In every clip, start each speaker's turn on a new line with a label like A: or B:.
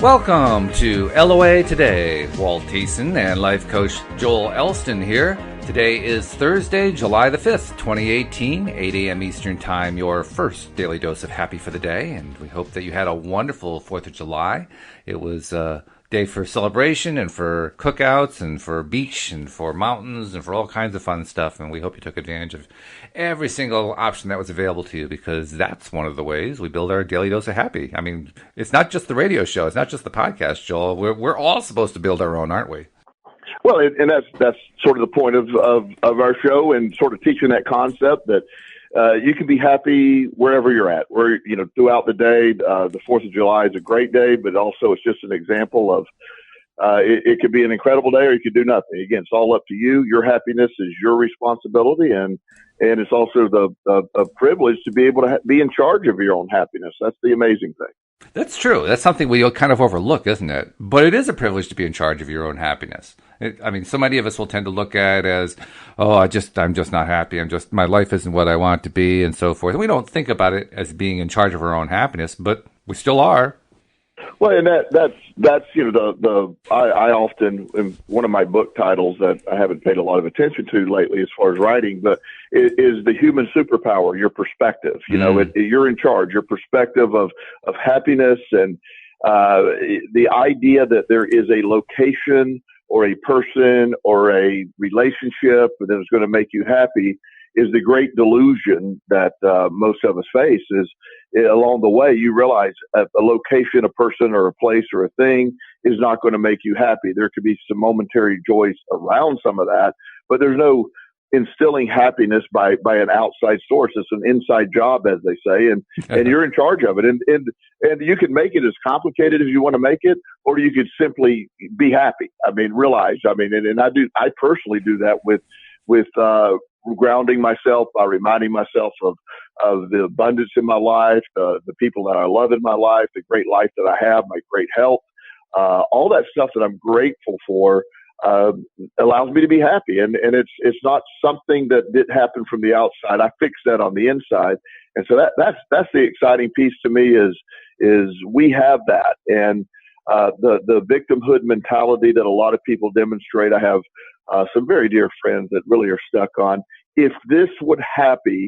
A: Welcome to LOA Today. Walt and life coach Joel Elston here. Today is Thursday, July the 5th, 2018, 8 a.m. Eastern Time, your first daily dose of happy for the day. And we hope that you had a wonderful 4th of July. It was a day for celebration and for cookouts and for beach and for mountains and for all kinds of fun stuff. And we hope you took advantage of every single option that was available to you, because that's one of the ways we build our daily dose of happy. I mean, it's not just the radio show. It's not just the podcast, Joel. We're all supposed to build our own, aren't we?
B: Well, and that's sort of the point of our show, and sort of teaching that concept that you can be happy wherever you're at. Where, throughout the day, the 4th of July is a great day, but also it's just an example of it could be an incredible day, or you could do nothing. Again, it's all up to you. Your happiness is your responsibility, and it's also a privilege to be able to be in charge of your own happiness. That's the amazing thing. That's
A: true. That's something we kind of overlook, isn't it? But it is a privilege to be in charge of your own happiness. So many of us will tend to look at it as, I'm just not happy. My life isn't what I want it to be, and so forth. And we don't think about it as being in charge of our own happiness, but we still are.
B: Well, and that's I often, in one of my book titles that I haven't paid a lot of attention to lately as far as writing, but it is the human superpower, your perspective. You're in charge, your perspective of happiness, and the idea that there is a location or a person or a relationship that is going to make you happy is the great delusion that most of us face. Is along the way you realize a location, a person, or a place, or a thing is not going to make you happy. There could be some momentary joys around some of that, but there's no instilling happiness by an outside source. It's an inside job, as they say, and you're in charge of it. And you can make it as complicated as you want to make it, or you could simply be happy. Realize. I personally do that with grounding myself by reminding myself of the abundance in my life, the people that I love in my life, the great life that I have, my great health, all that stuff that I'm grateful for allows me to be happy. And it's not something that did happen from the outside. I fixed that on the inside. And so that's the exciting piece to me is we have that. And the victimhood mentality that a lot of people demonstrate. I have some very dear friends that really are stuck on, if this would happen,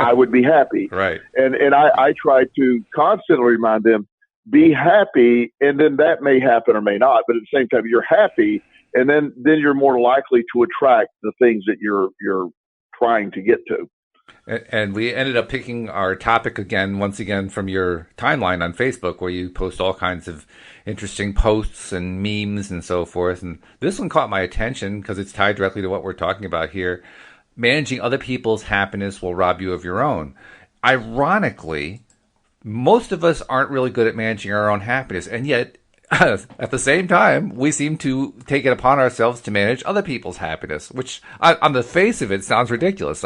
B: I would be happy.
A: Right.
B: And I try to constantly remind them, be happy, and then that may happen or may not. But at the same time, you're happy, and then you're more likely to attract the things that you're trying to get to.
A: And we ended up picking our topic once again from your timeline on Facebook, where you post all kinds of interesting posts and memes and so forth. And this one caught my attention because it's tied directly to what we're talking about here. Managing other people's happiness will rob you of your own. Ironically, most of us aren't really good at managing our own happiness, and yet at the same time, we seem to take it upon ourselves to manage other people's happiness, which on the face of it sounds ridiculous.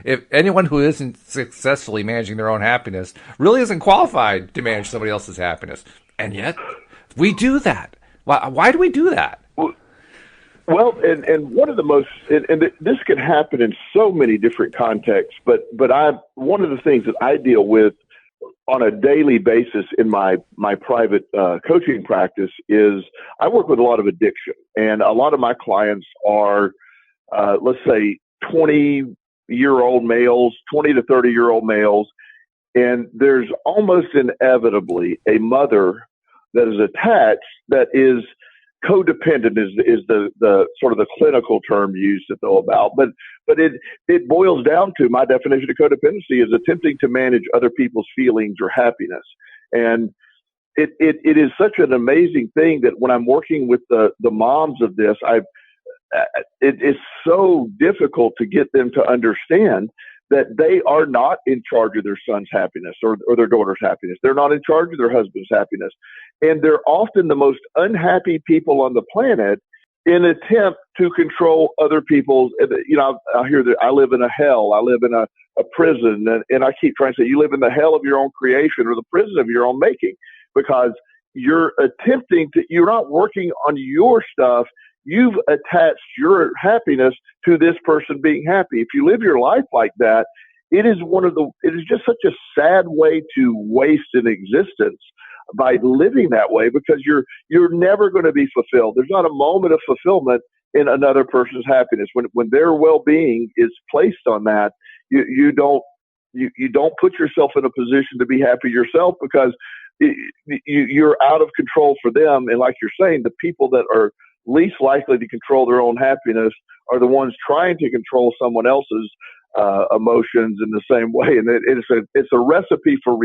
A: If anyone who isn't successfully managing their own happiness really isn't qualified to manage somebody else's happiness. And yet we do that. Why do we do that?
B: Well, and one of the most, and this can happen in so many different contexts, but one of the things that I deal with on a daily basis in my private coaching practice is I work with a lot of addiction, and a lot of my clients are, let's say, 20-year-old males, 20 to 30-year-old males, and there's almost inevitably a mother that is attached that is codependent is the sort of the clinical term used to know about, but it boils down to, my definition of codependency is attempting to manage other people's feelings or happiness. And it is such an amazing thing that when I'm working with the moms of this, it's so difficult to get them to understand that they are not in charge of their son's happiness or their daughter's happiness. They're not in charge of their husband's happiness. And they're often the most unhappy people on the planet in an attempt to control other people's, I hear that I live in a hell. I live in a prison. And I keep trying to say, you live in the hell of your own creation or the prison of your own making, because you're not working on your stuff. You've attached your happiness to this person being happy. If you live your life like that, it is just such a sad way to waste an existence. by living that way, because you're never going to be fulfilled. There's not a moment of fulfillment in another person's happiness. When their well-being is placed on that, you don't put yourself in a position to be happy yourself, because you're out of control for them. And like you're saying, the people that are least likely to control their own happiness are the ones trying to control someone else's emotions in the same way. And it's a recipe for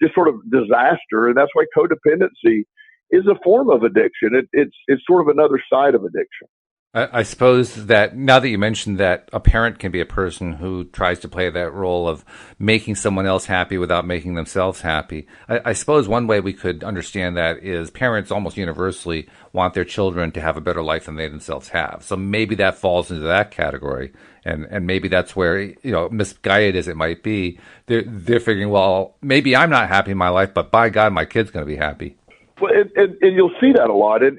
B: just sort of disaster. And that's why codependency is a form of addiction. It's sort of another side of addiction.
A: I suppose that now that you mentioned that, a parent can be a person who tries to play that role of making someone else happy without making themselves happy. I suppose one way we could understand that is parents almost universally want their children to have a better life than they themselves have. So maybe that falls into that category. And maybe that's where, misguided as it might be, they're figuring, well, maybe I'm not happy in my life, but by God, my kid's going to be happy.
B: Well, and you'll see that a lot, and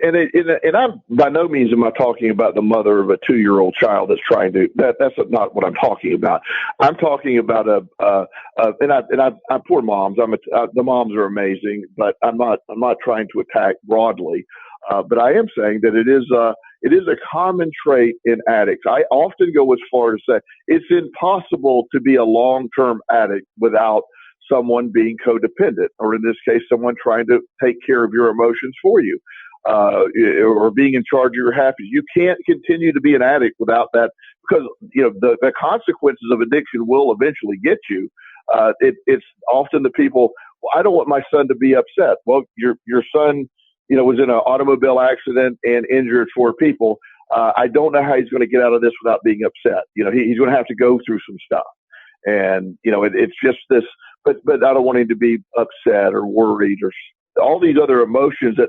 B: I'm by no means am I talking about the mother of a 2-year-old child that's trying to. That's not what I'm talking about. I'm talking about I poor moms. The moms are amazing, but I'm not trying to attack broadly. But I am saying that it is a common trait in addicts. I often go as far to say it's impossible to be a long-term addict without someone being codependent, or in this case, someone trying to take care of your emotions for you, or being in charge of your happiness. You can't continue to be an addict without that, because the consequences of addiction will eventually get you. It's often the people. Well, I don't want my son to be upset. Well, your son, was in an automobile accident and injured 4 people. I don't know how he's going to get out of this without being upset. He's going to have to go through some stuff, and it's just this. But I don't want him to be upset or worried or all these other emotions that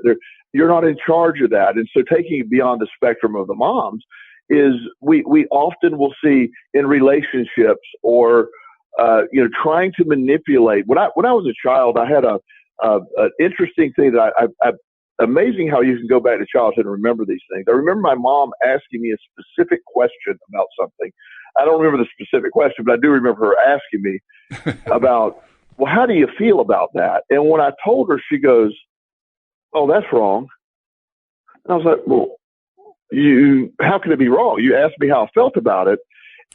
B: you're not in charge of that. And so taking it beyond the spectrum of the moms is we often will see in relationships or, trying to manipulate. When I was a child, I had an interesting thing that I amazing how you can go back to childhood and remember these things. I remember my mom asking me a specific question about something. I don't remember the specific question, but I do remember her asking me about, well, how do you feel about that? And when I told her, she goes, "Oh, that's wrong." And I was like, "Well, how can it be wrong? You asked me how I felt about it."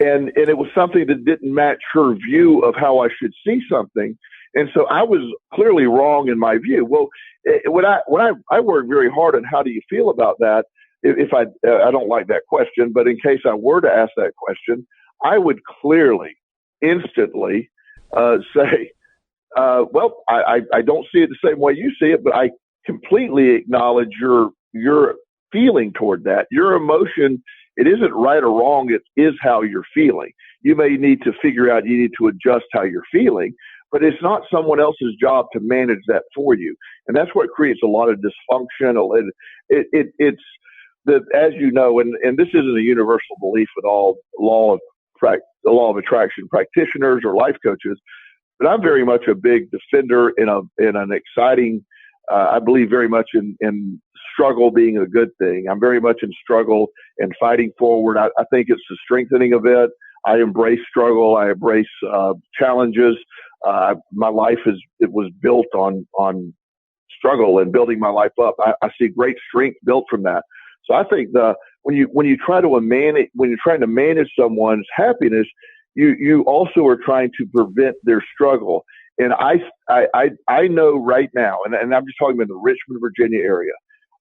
B: And it was something that didn't match her view of how I should see something. And so I was clearly wrong in my view. Well, when I work very hard on how do you feel about that, if I don't like that question, but in case I were to ask that question, I would clearly, instantly say, well, I don't see it the same way you see it, but I completely acknowledge your feeling toward that. Your emotion, it isn't right or wrong. It is how you're feeling. You may need to figure out, you need to adjust how you're feeling, but it's not someone else's job to manage that for you. And that's what creates a lot of dysfunction. It's that, as you know, and this isn't a universal belief with all law of attraction practitioners or life coaches, but I'm very much a big defender in an exciting, I believe very much in struggle being a good thing. I'm very much in struggle and fighting forward. I think it's the strengthening of it. I embrace struggle. I embrace challenges. My life was built on struggle and building my life up. I see great strength built from that. So I think when you're trying to manage someone's happiness, you also are trying to prevent their struggle. And I know right now, and I'm just talking about the Richmond, Virginia area,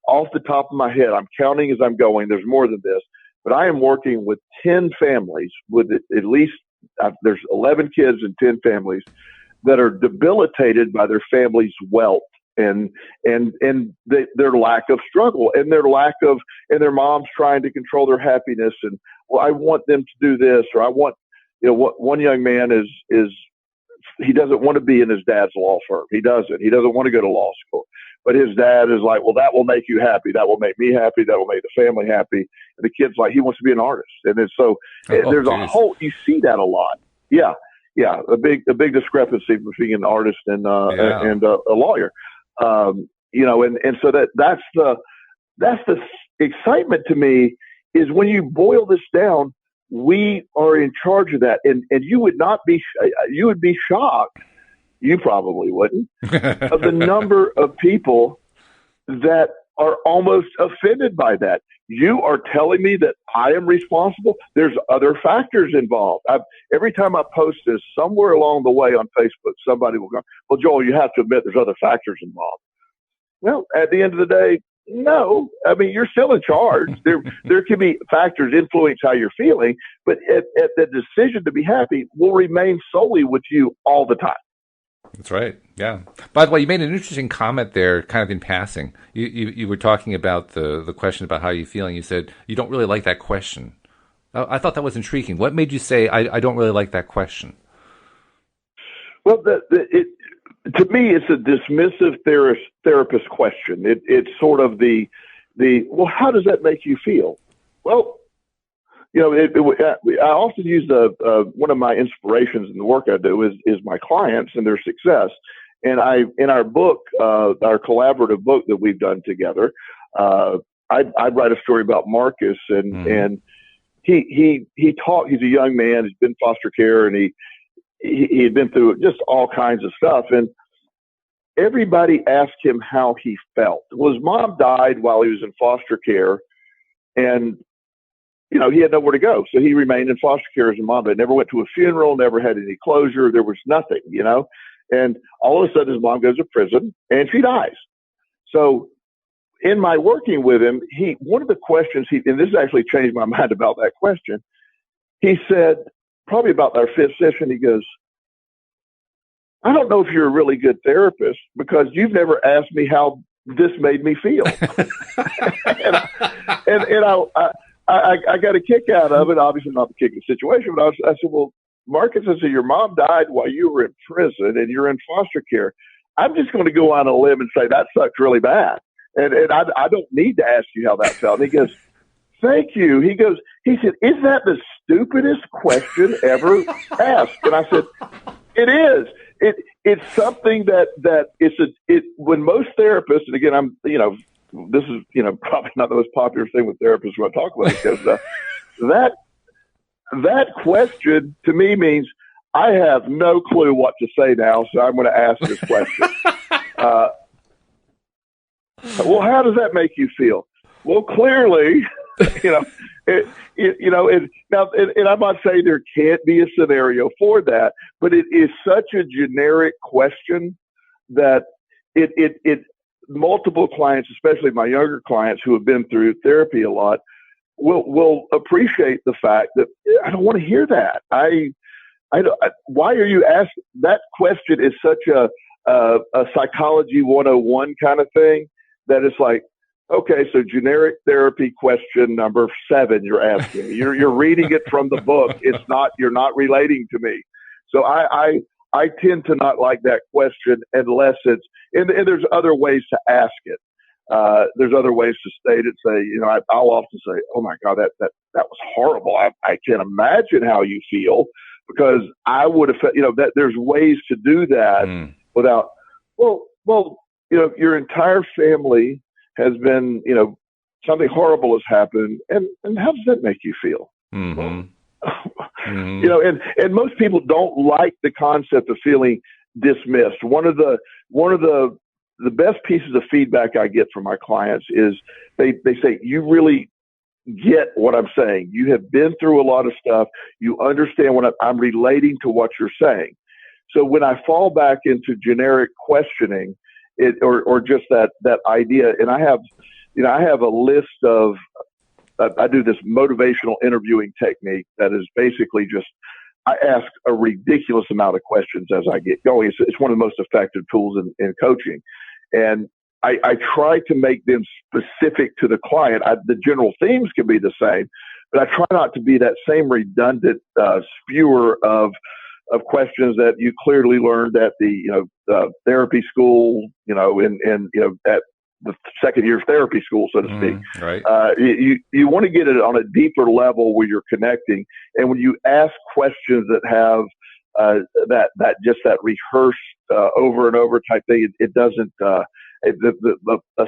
B: off the top of my head, I'm counting as I'm going. There's more than this, but I am working with 10 families with at least there's 11 kids and 10 families that are debilitated by their family's wealth and their lack of struggle and their moms trying to control their happiness. And, well, I want them to do this, or I want, what one young man is he doesn't want to be in his dad's law firm. He doesn't want to go to law school, but his dad is like, well, that will make you happy. That will make me happy. That will make the family happy. And the kid's like, he wants to be an artist. And then so there's a whole, you see that a lot. Yeah. Yeah. A big discrepancy between an artist and a lawyer. And so that's the excitement to me is when you boil this down, we are in charge of that. And you would be shocked, You probably wouldn't. Of the number of people that are almost offended by that. You are telling me that I am responsible? There's other factors involved. Every time I post this, somewhere along the way on Facebook, somebody will go, well, Joel, you have to admit there's other factors involved. Well, at the end of the day, no. I mean, you're still in charge. There can be factors influence how you're feeling, but at the decision to be happy will remain solely with you all the time.
A: That's right. Yeah. By the way, you made an interesting comment there, kind of in passing. You were talking about the question about how you're feeling. You said you don't really like that question. I thought that was intriguing. What made you say I don't really like that question?
B: Well, to me, it's a dismissive therapist question. It's sort of the well, how does that make you feel? Well, you know, I often use one of my inspirations in the work I do is my clients and their success. And in our book, our collaborative book that we've done together, I write a story about Marcus, and he's a young man. He's been in foster care, and he had been through just all kinds of stuff. And everybody asked him how he felt. Well, his mom died while he was in foster care, and you know, he had nowhere to go. So he remained in foster care as a mom. They never went to a funeral, never had any closure. There was nothing, you know. And all of a sudden his mom goes to prison and she dies. So in my working with him, one of the questions and this actually changed my mind about that question. He said, probably about our fifth session, he goes, I don't know if you're a really good therapist because you've never asked me how this made me feel. I got a kick out of it, obviously not the kicking situation, but I said, well, Marcus, I said, your mom died while you were in prison and you're in foster care. I'm just going to go on a limb and say that sucks really bad. And I don't need to ask you how that felt. And he goes, thank you. He said, is that the stupidest question ever asked? And I said, it is. It's something that when most therapists, and again, this is, probably not the most popular thing with therapists when I talk about it, because that question to me means I have no clue what to say now, so I'm going to ask this question. Well, how does that make you feel? Well, clearly, now, I'm not saying there can't be a scenario for that, but it is such a generic question that it multiple clients, especially my younger clients who have been through therapy a lot, will appreciate the fact that I don't want to hear that. Why are you asking that question? Is such a psychology 101 kind of thing that it's like, okay, so generic therapy question number 7 you're asking. You're reading it from the book. You're not relating to me. So I tend to not like that question unless it's, and there's other ways to ask it. There's other ways to state it. Say, I'll often say, oh my God, that was horrible. I can't imagine how you feel, because I would have, that there's ways to do that without, well, your entire family has been, something horrible has happened. And how does that make you feel? Mm-hmm. And most people don't like the concept of feeling dismissed. One of the best pieces of feedback I get from my clients is they say, you really get what I'm saying. You have been through a lot of stuff. You understand what I'm relating to what you're saying. So when I fall back into generic questioning, or just that idea, and I have a list of, I do this motivational interviewing technique that is basically just, I ask a ridiculous amount of questions as I get going. It's one of the most effective tools in coaching. And I try to make them specific to the client. The general themes can be the same, but I try not to be that same redundant spewer of questions that you clearly learned at the therapy school, at the second year of therapy school, so to speak.
A: Right.
B: You want to get it on a deeper level where you're connecting, and when you ask questions that have that rehearsed over and over type thing, it doesn't. A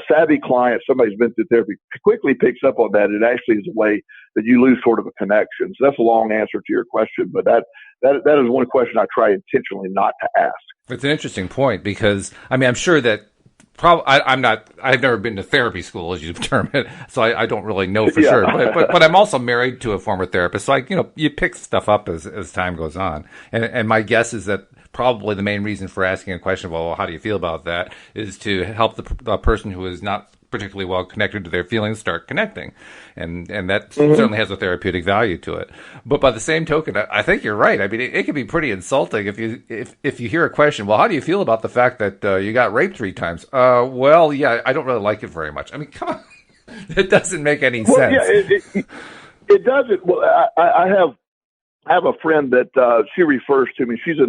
B: savvy client, somebody who's been through therapy, quickly picks up on that. It actually is a way that you lose sort of a connection. So that's a long answer to your question, but that is one question I try intentionally not to ask.
A: It's an interesting point because, I mean, I'm sure that I've never been to therapy school, as you term it, so I don't really know for sure. But I'm also married to a former therapist, so you pick stuff up as time goes on. And my guess is that probably the main reason for asking a question, well, how do you feel about that, is to help the person who is not particularly well connected to their feelings start connecting, and that certainly has a therapeutic value to it. But by the same token, I think you're right. I mean, it can be pretty insulting if you hear a question. Well, how do you feel about the fact that you got raped 3 times? Well, yeah, I don't really like it very much. I mean, come on, it doesn't make any sense.
B: Yeah, it doesn't. Well, I have a friend that she refers to me. She's a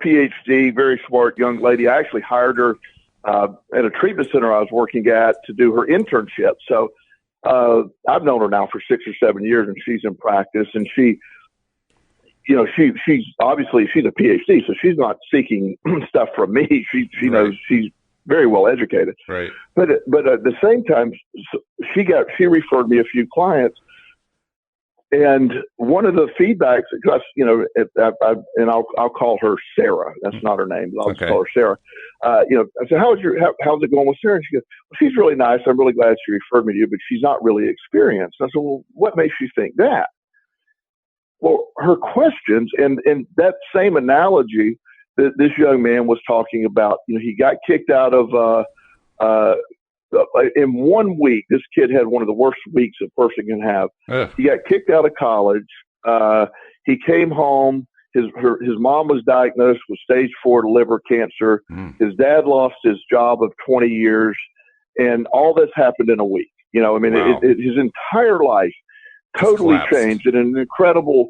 B: PhD, very smart young lady. I actually hired her at a treatment center I was working at to do her internship. So I've known her now for 6 or 7 years, and she's in practice. And she's obviously she's a PhD, so she's not seeking stuff from me. She knows she's very well educated.
A: Right.
B: But at the same time, she referred me a few clients. And one of the feedbacks, because I'll call her Sarah. That's not her name. I'll just call her Sarah. I said, how's it going with Sarah? And she goes, well, she's really nice. I'm really glad she referred me to you, but she's not really experienced. And I said, well, what makes you think that? Well, her questions and that same analogy that this young man was talking about. He got kicked out of. In 1 week, this kid had one of the worst weeks a person can have. He got kicked out of college. He came home. His mom was diagnosed with stage 4 liver cancer. His dad lost his job of 20 years, and all this happened in a week. Wow. His entire life totally changed in an incredible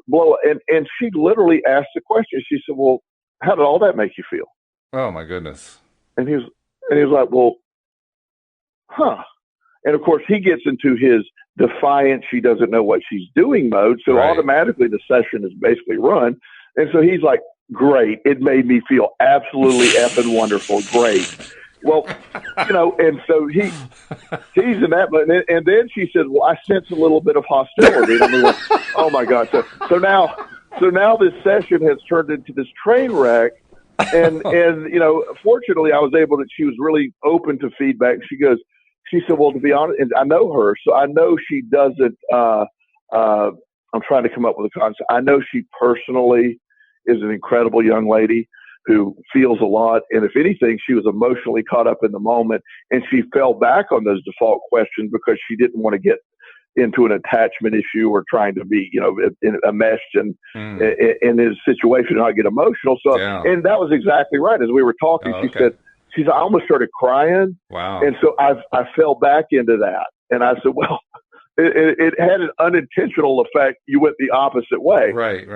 B: blow. And she literally asked the question. She said, "Well, how did all that make you feel?"
A: Oh my goodness!
B: And he was like, "Well." Huh. And of course, he gets into his defiant, she doesn't know what she's doing mode. So automatically the session is basically run. And so he's like, great. It made me feel absolutely effing wonderful. Great. Well, and so he's in that. And then she said, well, I sense a little bit of hostility. And I'm like, oh my God. So now this session has turned into this train wreck. And fortunately I was able to, she was really open to feedback. She said, well, to be honest, and I know her, so I know she doesn't, I'm trying to come up with a concept. I know she personally is an incredible young lady who feels a lot. And if anything, she was emotionally caught up in the moment, and she fell back on those default questions because she didn't want to get into an attachment issue or trying to be, enmeshed in his situation and not get emotional. So, and that was exactly right. As we were talking, she said, I almost started crying.
A: Wow.
B: And so I fell back into that. And I said, well, it had an unintentional effect. You went the opposite way.
A: Right.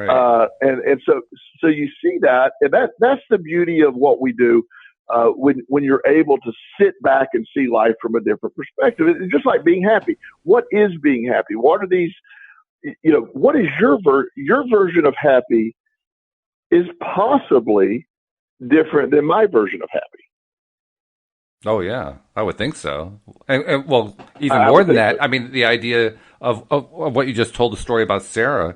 B: And so you see that, and that's the beauty of what we do. When you're able to sit back and see life from a different perspective. It's just like being happy. What is being happy? What are these, what is your version of happy is possibly different than my version of happy.
A: Oh yeah, I would think so. And well, even more than that, so. I mean, the idea of what you just told the story about Sarah,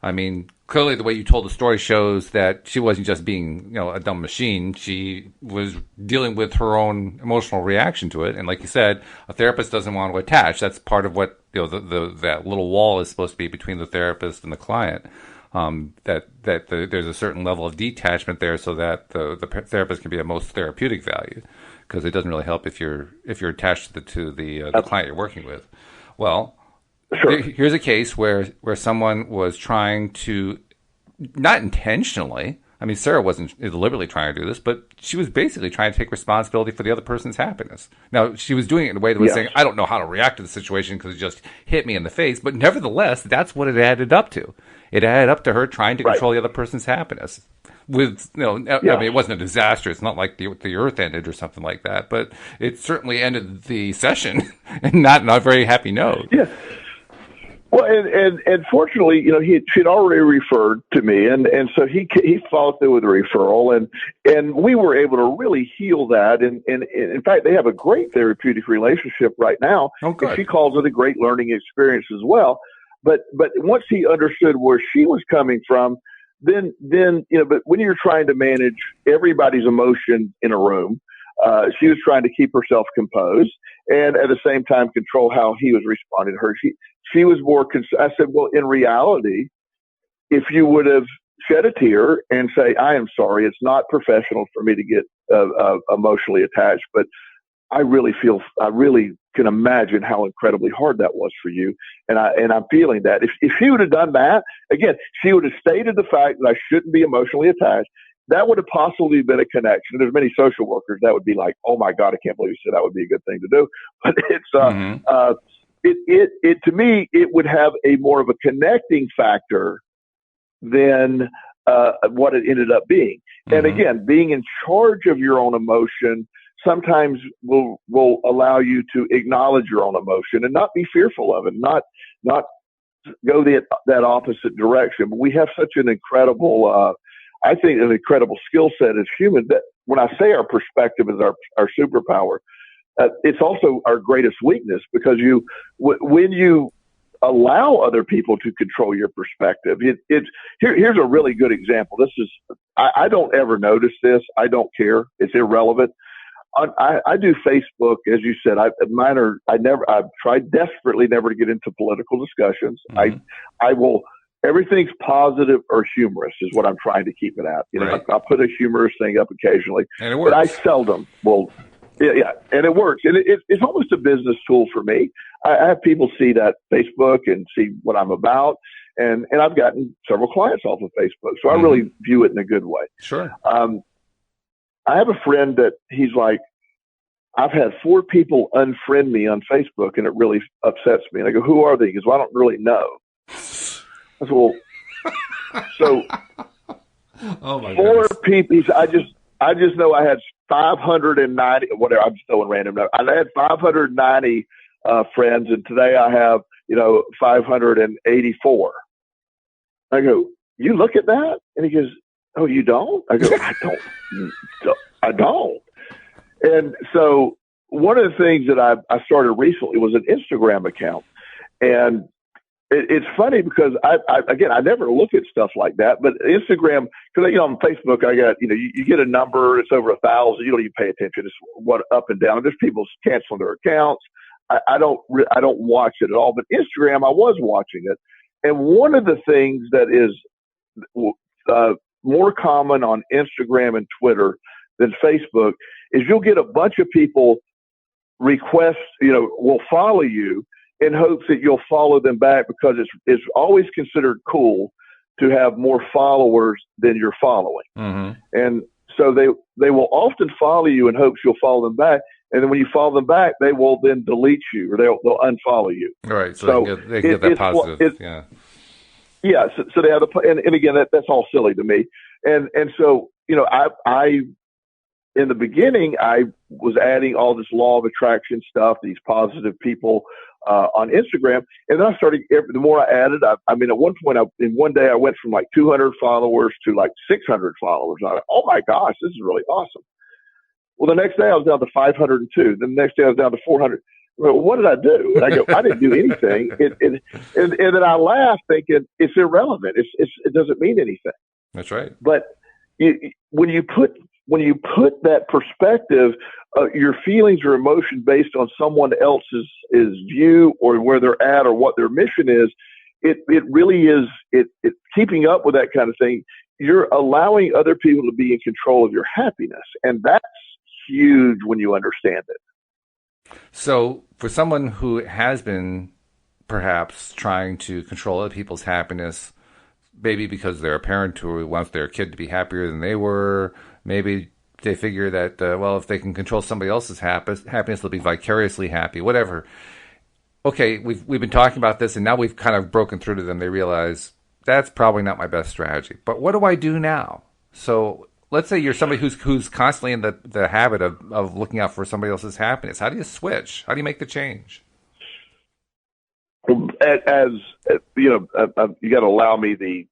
A: I mean, clearly the way you told the story shows that she wasn't just being, a dumb machine. She was dealing with her own emotional reaction to it. And like you said, a therapist doesn't want to attach. That's part of what, that little wall is supposed to be between the therapist and the client. There's a certain level of detachment there so that the therapist can be of most therapeutic value, because it doesn't really help if you're attached to the client you're working with. Well,
B: sure.
A: Here's a case where someone was trying to, not intentionally, I mean, Sarah wasn't deliberately trying to do this, but she was basically trying to take responsibility for the other person's happiness. Now, she was doing it in a way that was saying, I don't know how to react to the situation because it just hit me in the face. But nevertheless, that's what it added up to. It added up to her trying to control the other person's happiness. With, I mean, it wasn't a disaster. It's not like the earth ended or something like that. But it certainly ended the session and not on a very happy note.
B: Yeah. Well, and fortunately, she'd already referred to me, and so he followed through with a referral, and we were able to really heal that, and in fact, they have a great therapeutic relationship right now.
A: Oh, good.
B: And she calls it a great learning experience as well. But once he understood where she was coming from, but when you're trying to manage everybody's emotion in a room, she was trying to keep herself composed and at the same time control how he was responding to her. She was more, I said, well, in reality, if you would have shed a tear and say, I am sorry, it's not professional for me to get emotionally attached, but I really can imagine how incredibly hard that was for you. And I'm feeling that. If she would have done that, again, she would have stated the fact that I shouldn't be emotionally attached. That would have possibly been a connection. There's many social workers that would be like, oh my God, I can't believe you said that would be a good thing to do. But it's, to me, it would have a more of a connecting factor than what it ended up being. And again, being in charge of your own emotion sometimes will allow you to acknowledge your own emotion and not be fearful of it, not go that opposite direction. But we have such an incredible, I think, an incredible skill set as humans that when I say our perspective is our superpower, it's also our greatest weakness, because when you allow other people to control your perspective, here's a really good example. This is, I don't ever notice this. I don't care. It's irrelevant. I do Facebook, as you said. I've tried desperately never to get into political discussions. I will. Everything's positive or humorous is what I'm trying to keep it at. Right. I'll put a humorous thing up occasionally,
A: and it works.
B: But I seldom will. Yeah, and it works. And it's almost a business tool for me. I have people see that Facebook and see what I'm about, and I've gotten several clients off of Facebook, so I really view it in a good way.
A: Sure.
B: I have a friend that he's like, I've had 4 people unfriend me on Facebook, and it really upsets me. And I go, who are they? He goes, well, I don't really know. I said, well, so
A: oh my
B: 4 people. I just know I had 590, whatever. I'm just throwing random numbers. I had 590 friends, and today I have 584. I go, you look at that, and he goes, oh, you don't? I go, I don't. And so one of the things that I started recently was an Instagram account. And it's funny because I never look at stuff like that, but Instagram, because on Facebook, I got, you get a number, it's over 1,000. You don't even pay attention. It's what up and down. There's people canceling their accounts. I don't watch it at all, but Instagram, I was watching it. And one of the things that is more common on Instagram and Twitter than Facebook is you'll get a bunch of people request, will follow you in hopes that you'll follow them back, because it's always considered cool to have more followers than you're following. And so they will often follow you in hopes you'll follow them back. And then when you follow them back, they will then delete you, or they'll unfollow you.
A: Right. So they can get that positive. Yeah.
B: Yeah. So they have and again, that's all silly to me. And so, I in the beginning, I was adding all this law of attraction stuff, these positive people on Instagram. And then I started, the more I added, at one point, in one day, I went from like 200 followers to like 600 followers. I thought, oh my gosh, this is really awesome. Well, the next day I was down to 502. Then the next day I was down to 400. Well, what did I do? And I go, I didn't do anything. And then I laughed thinking it's irrelevant. It doesn't mean anything.
A: That's right.
B: But when you put that perspective, your feelings or emotion based on someone else's view or where they're at or what their mission is, it really is it keeping up with that kind of thing. You're allowing other people to be in control of your happiness, and that's huge when you understand it.
A: So for someone who has been perhaps trying to control other people's happiness, maybe because they're a parent who wants their kid to be happier than they were, maybe they figure that, if they can control somebody else's happiness, they'll be vicariously happy, whatever. Okay, we've been talking about this, and now we've kind of broken through to them. They realize that's probably not my best strategy. But what do I do now? So let's say you're somebody who's constantly in the habit of looking out for somebody else's happiness. How do you switch? How do you make the change?
B: As you got to allow me the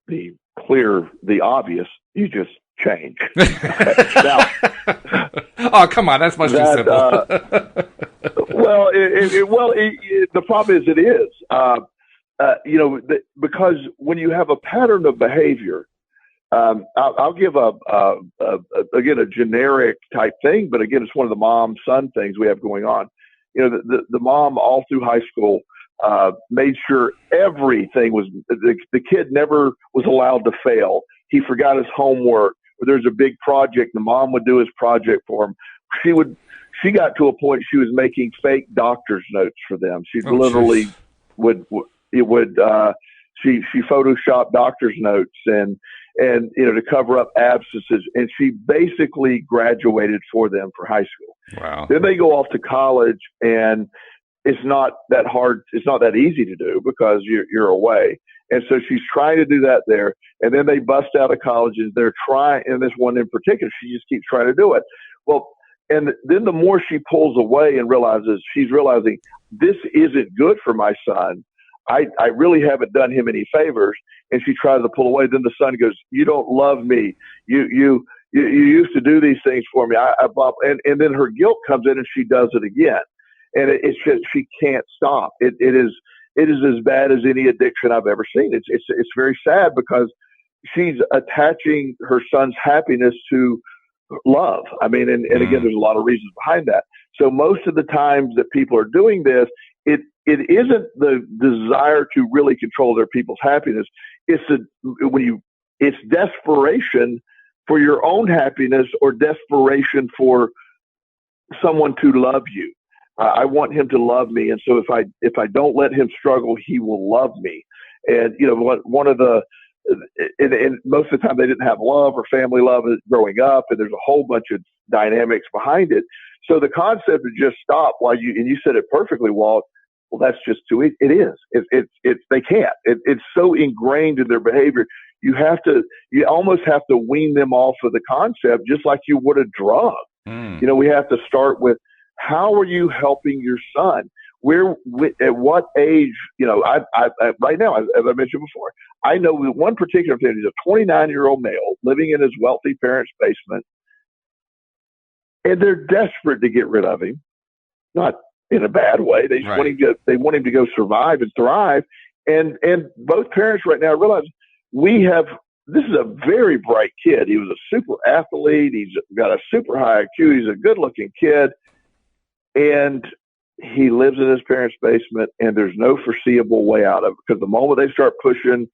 B: obvious. You just change. Now,
A: oh, come on, that's much too simple.
B: The problem is it is. Because when you have a pattern of behavior, I'll give again, a generic type thing, but again, it's one of the mom-son things we have going on. You know, the mom all through high school made sure everything was, the kid never was allowed to fail. He forgot his homework, or there's a big project, the mom would do his project for him. She got to a point she was making fake doctor's notes for them. She literally she photoshopped doctor's notes and you know, to cover up absences, and she basically graduated for them for high school.
A: Wow.
B: Then they go off to college, and it's not that hard. It's not that easy to do because you're away. And so she's trying to do that there. And then they bust out of college, and they're trying, and this one in particular, she just keeps trying to do it. Well, and then the more she pulls away and she's realizing this isn't good for my son. I really haven't done him any favors. And she tries to pull away. Then the son goes, "You don't love me. You used to do these things for me." And then her guilt comes in, and she does it again. And it's just, she can't stop. It is as bad as any addiction I've ever seen. It's very sad because she's attaching her son's happiness to love. I mean, and again, there's a lot of reasons behind that. So most of the times that people are doing this, it isn't the desire to really control their people's happiness. It's desperation for your own happiness or desperation for someone to love you. I want him to love me, and so if I don't let him struggle, he will love me. And you know, one of the and most of the time they didn't have love or family love growing up, and there's a whole bunch of dynamics behind it. So the concept of just stop while you said it perfectly, Walt. Well, that's just too. It is. They can't. It's so ingrained in their behavior. You almost have to wean them off of the concept, just like you would a drug. You know, we have to start with, how are you helping your son? At what age? You know, I right now, as I mentioned before, I know one particular thing. He's a 29-year-old male living in his wealthy parents' basement, and they're desperate to get rid of him. Not in a bad way. They just want him to go survive and thrive. And both parents right now realize this is a very bright kid. He was a super athlete. He's got a super high IQ. He's a good looking kid. And he lives in his parents' basement, and there's no foreseeable way out of it, because the moment they start pushing,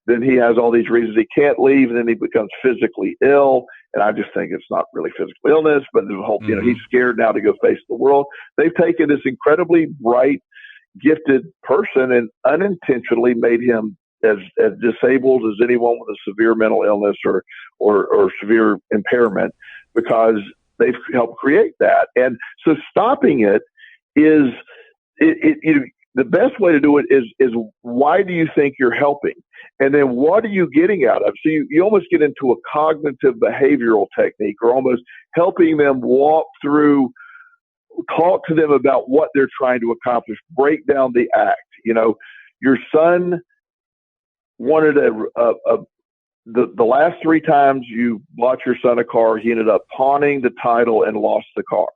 B: then he has all these reasons he can't leave, and then he becomes physically ill. And I just think it's not really physical illness, but the whole, you know, he's scared now to go face the world. They've taken this incredibly bright, gifted person and unintentionally made him as disabled as anyone with a severe mental illness or severe impairment, because they've helped create that. And so stopping it is the best way to do it is why do you think you're helping? And then what are you getting out of? So you almost get into a cognitive behavioral technique, or almost helping them walk through, talk to them about what they're trying to accomplish, break down the act. You know, your son wanted the last 3 times you bought your son a car, he ended up pawning the title and lost the car.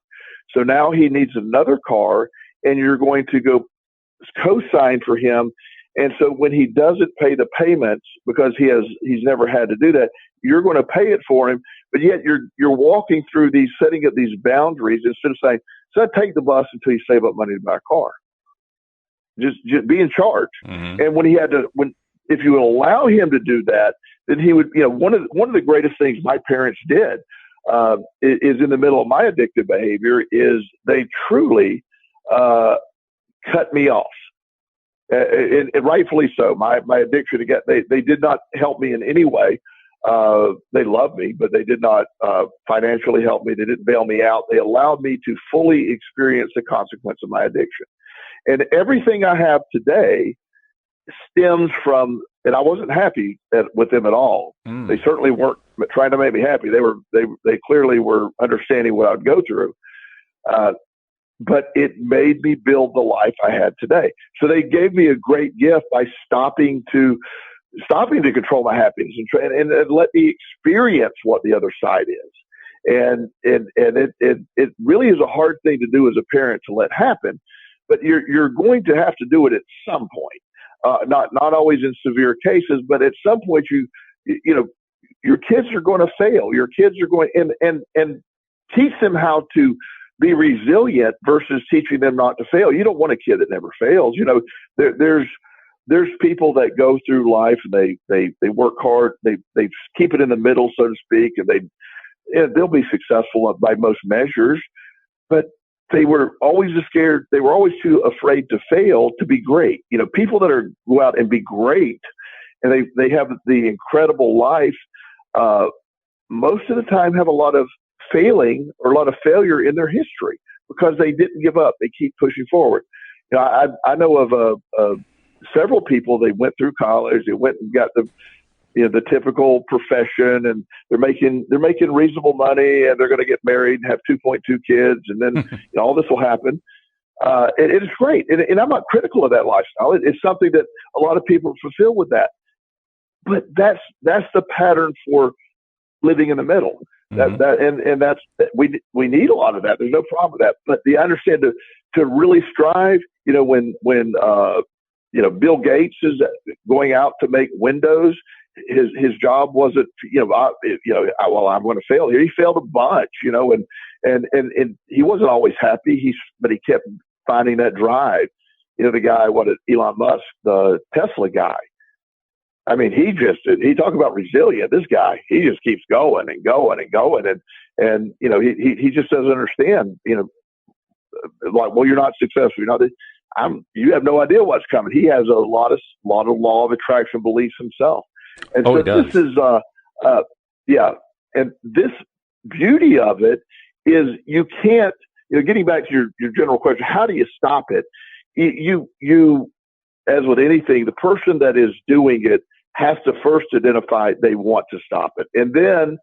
B: So now he needs another car, and you're going to go co-sign for him. And so when he doesn't pay the payments, because he's never had to do that, you're going to pay it for him. But yet you're walking through these, setting up these boundaries, instead of saying, "So take the bus until you save up money to buy a car." Just be in charge. Mm-hmm. And if you would allow him to do that, then he would, you know, one of the greatest things my parents did is in the middle of my addictive behavior is they truly cut me off. And rightfully so. My addiction, again, they did not help me in any way. They loved me, but they did not financially help me. They didn't bail me out. They allowed me to fully experience the consequence of my addiction. And everything I have today stems from, and I wasn't happy with them at all. They certainly weren't trying to make me happy. They clearly were understanding what I'd go through. But it made me build the life I had today. So they gave me a great gift by stopping to control my happiness and let me experience what the other side is. And it really is a hard thing to do as a parent to let happen, but you're going to have to do it at some point. Not always in severe cases, but at some point you know, your kids are going to fail. Your kids are going and teach them how to be resilient versus teaching them not to fail. You don't want a kid that never fails. You know, there's people that go through life and they work hard. They keep it in the middle, so to speak, and they'll be successful by most measures, but they were always scared. They were always too afraid to fail to be great. You know, people that go out and be great and they have the incredible life, most of the time have a lot of failing or a lot of failure in their history because they didn't give up. They keep pushing forward. You know, I know of several people. They went through college. They went and got the typical profession, and they're making reasonable money, and they're going to get married and have 2.2 kids, and then all this will happen. And it's great, and I'm not critical of that lifestyle. It's something that a lot of people fulfill with that. But that's the pattern for living in the middle. That's we need a lot of that. There's no problem with that. But I understand to really strive. You know, when Bill Gates is going out to make windows, his job wasn't I'm going to fail here. He failed a bunch, and he wasn't always happy. But he kept finding that drive. You know, the guy, Elon Musk, the Tesla guy. I mean, he talk about resilient. This guy, he just keeps going and going and going. And he just doesn't understand, like, well, you're not successful. You're not, you have no idea what's coming. He has a lot of law of attraction beliefs himself. And so this is, and this beauty of it is you can't, getting back to your general question, how do you stop it? You, as with anything, the person that is doing it has to first identify they want to stop it. And then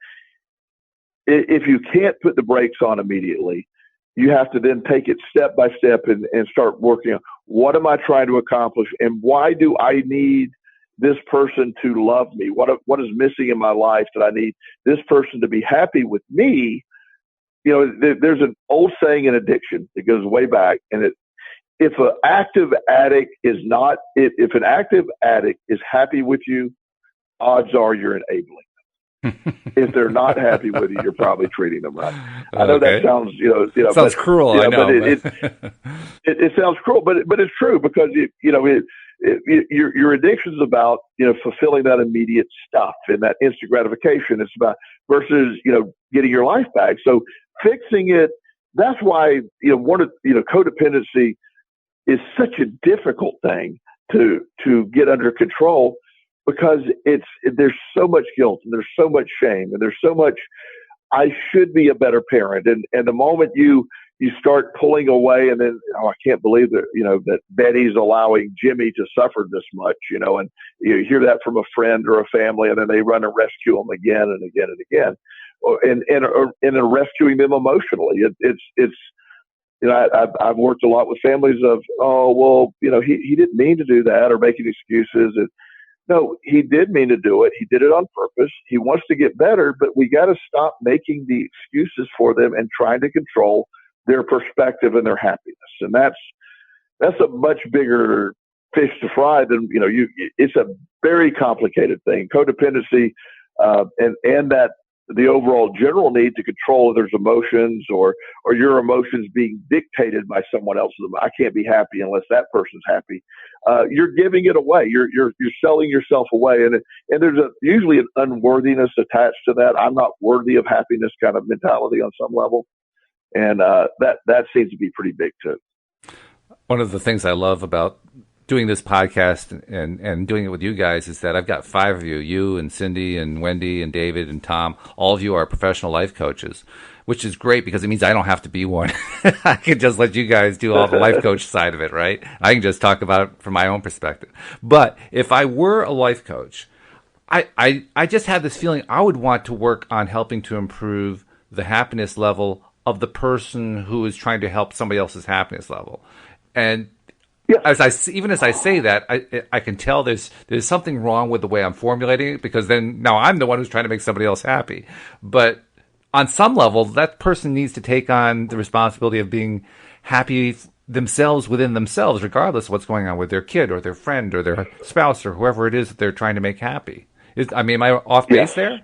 B: if you can't put the brakes on immediately, you have to then take it step by step and start working on what am I trying to accomplish and why do I need this person to love me? What is missing in my life that I need this person to be happy with me? There's an old saying in addiction that goes way back, and if an active addict is happy with you, odds are you're enabling them. If they're not happy with you, you're probably treating them right. I know that sounds,
A: sounds cruel. I know,
B: but it sounds cruel, but it's true because your addiction is about fulfilling that immediate stuff and that instant gratification. It's about versus getting your life back. So fixing it. That's why codependency is such a difficult thing to get under control because there's so much guilt and there's so much shame and there's so much I should be a better parent, and the moment you start pulling away and then I can't believe that that Betty's allowing Jimmy to suffer this much, and you hear that from a friend or a family, and then they run and rescue them again and again and again, and rescuing them emotionally. It's I've worked a lot with families of, he didn't mean to do that or making excuses. And no, he did mean to do it. He did it on purpose. He wants to get better, but we got to stop making the excuses for them and trying to control their perspective and their happiness. And that's a much bigger fish to fry than, it's a very complicated thing. Codependency, and that, the overall general need to control others' emotions or your emotions being dictated by someone else. I can't be happy unless that person's happy. You're giving it away. You're selling yourself away. And there's usually an unworthiness attached to that. I'm not worthy of happiness kind of mentality on some level. And that seems to be pretty big too.
A: One of the things I love about doing this podcast and doing it with you guys is that I've got 5 of you and Cindy and Wendy and David and Tom. All of you are professional life coaches, which is great because it means I don't have to be one. I can just let you guys do all the life coach side of it, right? I can just talk about it from my own perspective. But if I were a life coach, I just have this feeling I would want to work on helping to improve the happiness level of the person who is trying to help somebody else's happiness level. And yeah. As I say that, I can tell there's something wrong with the way I'm formulating it because then now I'm the one who's trying to make somebody else happy. But on some level, that person needs to take on the responsibility of being happy themselves within themselves, regardless of what's going on with their kid or their friend or their spouse or whoever it is that they're trying to make happy. Am I off base there?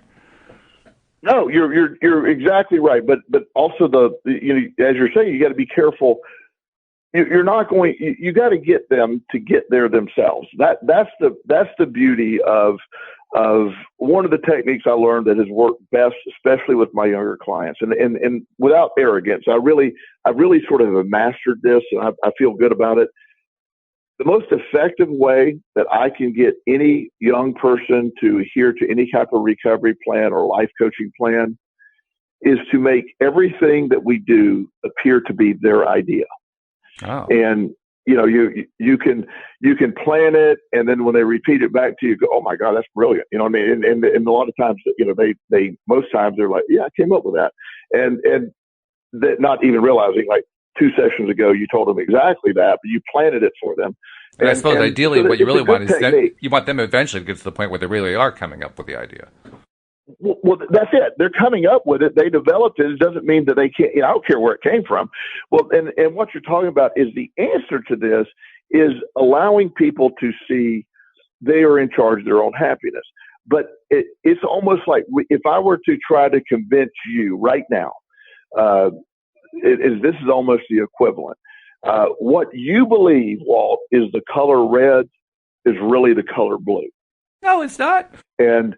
B: No, you're exactly right. But also as you're saying, you got to be careful. You're not going. You got to get them to get there themselves. That's the beauty of one of the techniques I learned that has worked best, especially with my younger clients. And without arrogance, I really sort of have mastered this, and I feel good about it. The most effective way that I can get any young person to adhere to any type of recovery plan or life coaching plan is to make everything that we do appear to be their idea.
A: Oh.
B: And you can plan it, and then when they repeat it back to you, go, oh my God, that's brilliant. You know what I mean? And a lot of times, they most times they're like, yeah, I came up with that, and that not even realizing, like 2 sessions ago you told them exactly that, but you planted it for them.
A: And I suppose ideally, what you really want is that you want them eventually to get to the point where they really are coming up with the idea.
B: Well, that's it. They're coming up with it. They developed it. It doesn't mean that they can't. I don't care where it came from. Well, and what you're talking about is the answer to this is allowing people to see they are in charge of their own happiness. But it's almost like if I were to try to convince you right now, this is almost the equivalent. What you believe, Walt, is the color red is really the color blue.
A: No, it's not.
B: And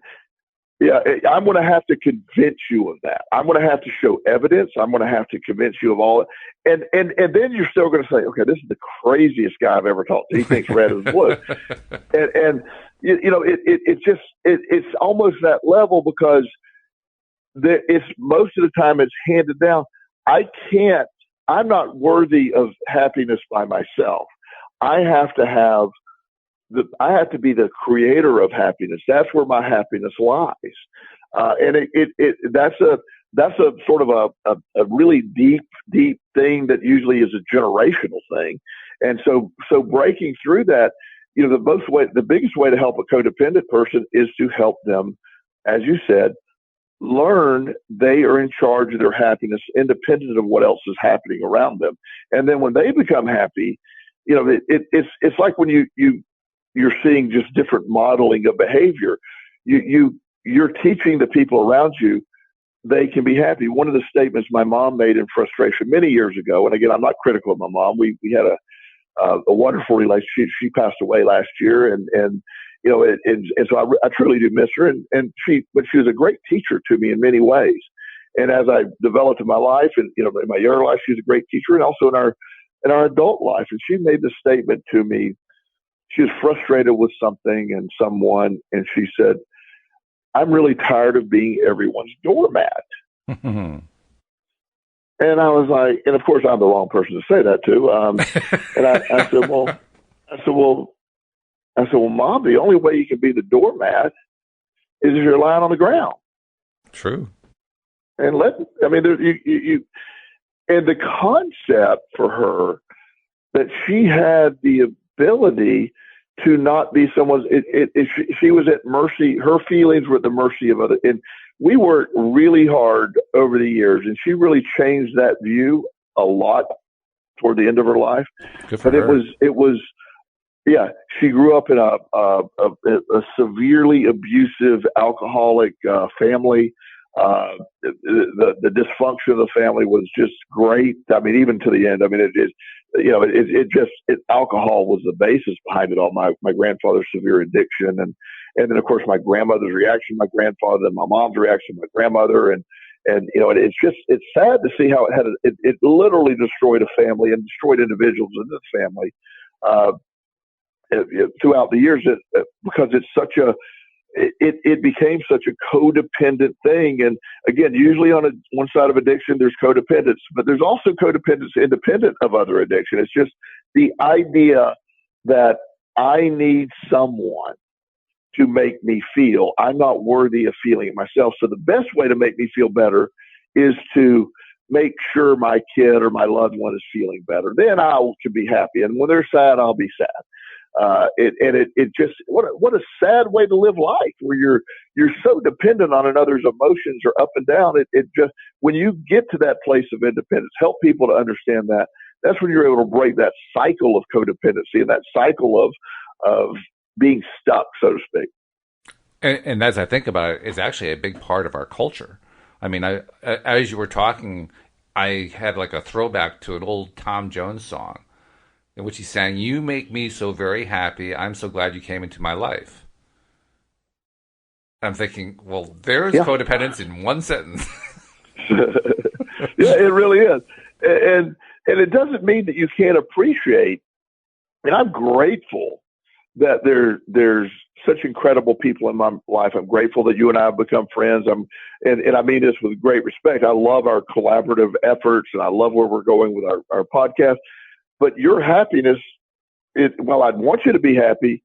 B: yeah, I'm going to have to convince you of that. I'm going to have to show evidence. I'm going to have to convince you of all it. And then you're still going to say, okay, this is the craziest guy I've ever talked to. He thinks red is blue. And it's almost that level, because it's most of the time it's handed down. I'm not worthy of happiness by myself. I have to be the creator of happiness. That's where my happiness lies. And that's a sort of a really deep thing that usually is a generational thing. And so breaking through that, the biggest way to help a codependent person is to help them, as you said, learn they are in charge of their happiness independent of what else is happening around them. And then when they become happy, it's like when you're seeing just different modeling of behavior. You're teaching the people around you they can be happy. One of the statements my mom made in frustration many years ago, and again, I'm not critical of my mom. We had a wonderful relationship. She passed away last year, and so I truly do miss her. But she was a great teacher to me in many ways. And as I developed in my life, and in my younger life, she was a great teacher, and also in our adult life. And she made this statement to me. She was frustrated with something and someone, and she said, I'm really tired of being everyone's doormat. And I was like, and of course I'm the wrong person to say that to. And I said, well, Mom, the only way you can be the doormat is if you're lying on the ground.
A: True.
B: And and the concept for her that she had the ability to not be someone's, she was at mercy. Her feelings were at the mercy of others. And we worked really hard over the years, and she really changed that view a lot toward the end of her life.
A: Good for
B: her. It was, yeah, she grew up in a severely abusive, alcoholic alcoholic the dysfunction of the family was just great. I mean, even to the end. I mean, alcohol was the basis behind it all. My grandfather's severe addiction, and then of course my grandmother's reaction, my grandfather, and my mom's reaction, my grandmother, and it's sad to see how it literally destroyed a family and destroyed individuals in the family throughout the years, because it's such a it became such a codependent thing. And again, usually on one side of addiction, there's codependence, but there's also codependence independent of other addiction. It's just the idea that I need someone to make me feel I'm not worthy of feeling it myself. So the best way to make me feel better is to make sure my kid or my loved one is feeling better. Then I can be happy. And when they're sad, I'll be sad. It just what a sad way to live life, where you're so dependent on another's emotions or up and down. It just, when you get to that place of independence, help people to understand that. That's when you're able to break that cycle of codependency and that cycle of being stuck, so to speak.
A: And as I think about it, it's actually a big part of our culture. I mean, as you were talking, I had like a throwback to an old Tom Jones song in which he sang, "You make me so very happy. I'm so glad you came into my life." I'm thinking, well, there's codependence in one sentence.
B: Yeah, it really is. And it doesn't mean that you can't appreciate, and I'm grateful that there's such incredible people in my life. I'm grateful that you and I have become friends. And I mean this with great respect. I love our collaborative efforts, and I love where we're going with our podcast. But your happiness, while I'd want you to be happy,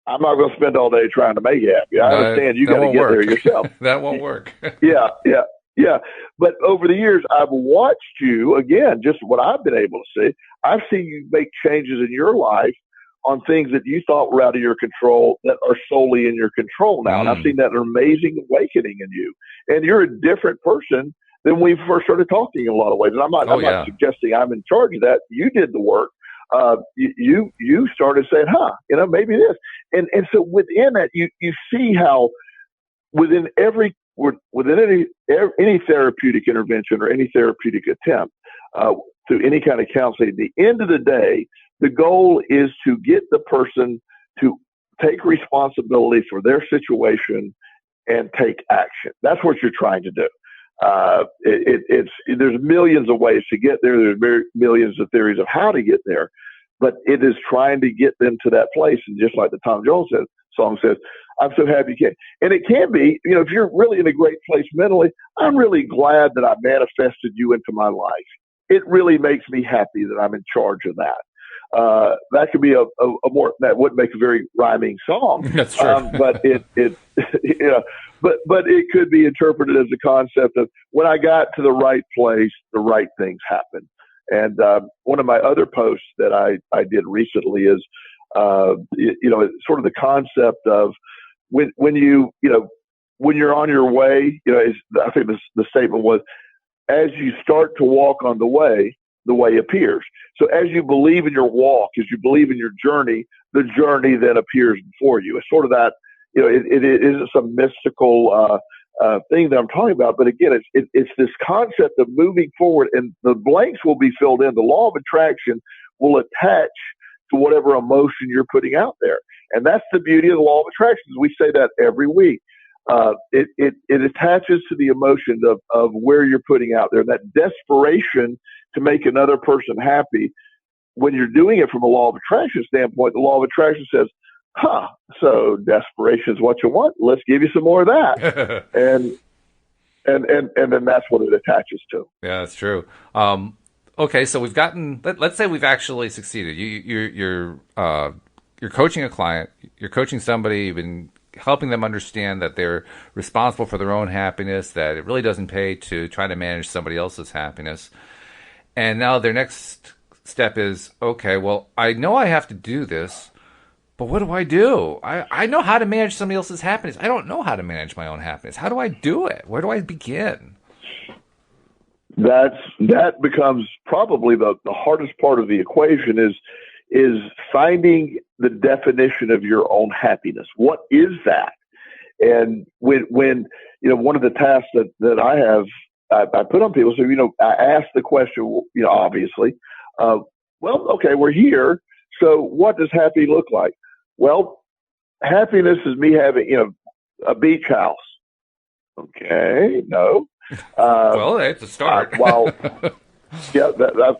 B: I'm not going to spend all day trying to make you happy. I understand you got to get there yourself.
A: That won't work.
B: Yeah. But over the years, I've watched you, again, just what I've been able to see. I've seen you make changes in your life on things that you thought were out of your control that are solely in your control now. And I've seen that amazing awakening in you. And you're a different person than we first started talking in a lot of ways. And I'm not suggesting I'm in charge of that. You did the work. You started saying, maybe this. And so within that, you see how within any therapeutic intervention or any therapeutic attempt through any kind of counseling, at the end of the day, the goal is to get the person to take responsibility for their situation and take action. That's what you're trying to do. There's millions of ways to get there. There's millions of theories of how to get there, but it is trying to get them to that place. And just like the Tom Jones song says, I'm so happy you can. And it can be, if you're really in a great place mentally, I'm really glad that I manifested you into my life. It really makes me happy that I'm in charge of that. That could be that wouldn't make a very rhyming song.
A: That's true.
B: But but it could be interpreted as a concept of when I got to the right place, the right things happen. And one of my other posts that I did recently is, sort of the concept of when you're on your way, I think the statement was, as you start to walk on the way appears. So as you believe in your walk, as you believe in your journey, the journey then appears before you. It's sort of that, it isn't some mystical thing that I'm talking about, but again, it's this concept of moving forward, and the blanks will be filled in. The law of attraction will attach to whatever emotion you're putting out there. And that's the beauty of the law of attraction. We say that every week. It attaches to the emotion of where you're putting out there, that desperation to make another person happy. When you're doing it from a law of attraction standpoint, the law of attraction says, so desperation is what you want. Let's give you some more of that. and then that's what it attaches to.
A: Yeah, that's true. Okay, so we've gotten, let's say we've actually succeeded. You're coaching a client, you're coaching somebody, you've been helping them understand that they're responsible for their own happiness, that it really doesn't pay to try to manage somebody else's happiness. And now their next step is, okay, well, I know I have to do this, but what do? I know how to manage somebody else's happiness. I don't know how to manage my own happiness. How do I do it? Where do I begin?
B: That becomes probably the hardest part of the equation is finding the definition of your own happiness. What is that? And when one of the tasks that I have, I put on people, so, I ask the question, obviously, okay, we're here. So what does happy look like? Well, happiness is me having, a beach house. Okay, no.
A: Well, that's a start.